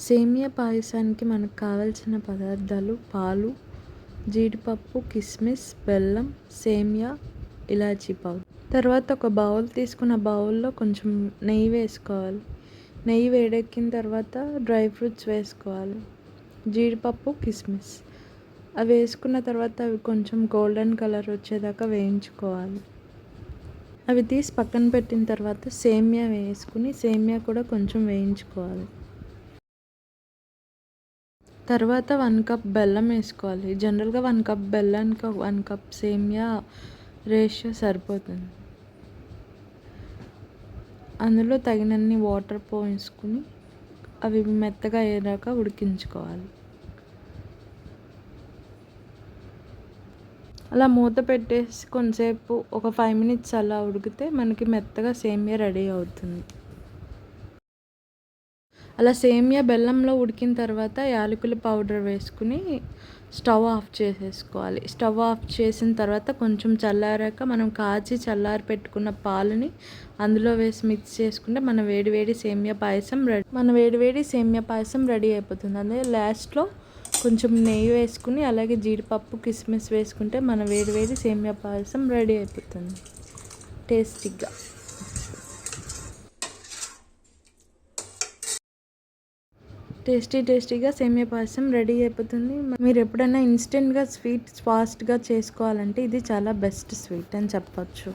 సేమియా పాయసానికి మనకు కావాల్సిన పదార్థాలు పాలు, జీడిపప్పు, కిస్మిస్, బెల్లం, సేమియా, ఇలాచీ పౌడర్. తర్వాత ఒక బౌల్ తీసుకున్న బౌల్లో కొంచెం నెయ్యి వేసుకోవాలి. నెయ్యి వేడెక్కిన తర్వాత డ్రై ఫ్రూట్స్ వేసుకోవాలి. జీడిపప్పు, కిస్మిస్ అవి వేసుకున్న తర్వాత అవి కొంచెం గోల్డెన్ కలర్ వచ్చేదాకా వేయించుకోవాలి. అవి తీసి పక్కన పెట్టిన తర్వాత సేమియా వేసుకుని సేమియా కూడా కొంచెం వేయించుకోవాలి. తర్వాత 1 కప్ బెల్లం వేసుకోవాలి. జనరల్గా 1 కప్ బెల్లానికి 1 కప్ సేమియా రేషియో సరిపోతుంది. అందులో తగినన్ని వాటర్ పోసుకుని అవి మెత్తగా అయ్యేదాకా ఉడికించుకోవాలి. అలా మూత పెట్టేసి కొంతసేపు ఒక 5 మినిట్స్ అలా ఉడికితే మనకి మెత్తగా సేమియా రెడీ అవుతుంది. అలా సేమియా బెల్లంలో ఉడికిన తర్వాత యాలకుల పౌడర్ వేసుకుని స్టవ్ ఆఫ్ చేసేసుకోవాలి. స్టవ్ ఆఫ్ చేసిన తర్వాత కొంచెం చల్లారాక మనం కాచి చల్లారి పెట్టుకున్న పాలని అందులో వేసి మిక్స్ చేసుకుంటే మన వేడివేడి సేమియా పాయసం రెడీ అయిపోతుంది. అదే లాస్ట్లో కొంచెం నెయ్యి వేసుకుని అలాగే జీడిపప్పు, కిస్మిస్ వేసుకుంటే మన వేడివేడి సేమియా పాయసం రెడీ అయిపోతుంది టేస్టీగా. టేస్టీగా సేమియా పాయసం రెడీ అయిపోతుంది. మీరు ఎప్పుడైనా ఇన్స్టెంట్గా స్వీట్ ఫాస్ట్గా చేసుకోవాలంటే ఇది చాలా బెస్ట్ స్వీట్ అని చెప్పొచ్చు.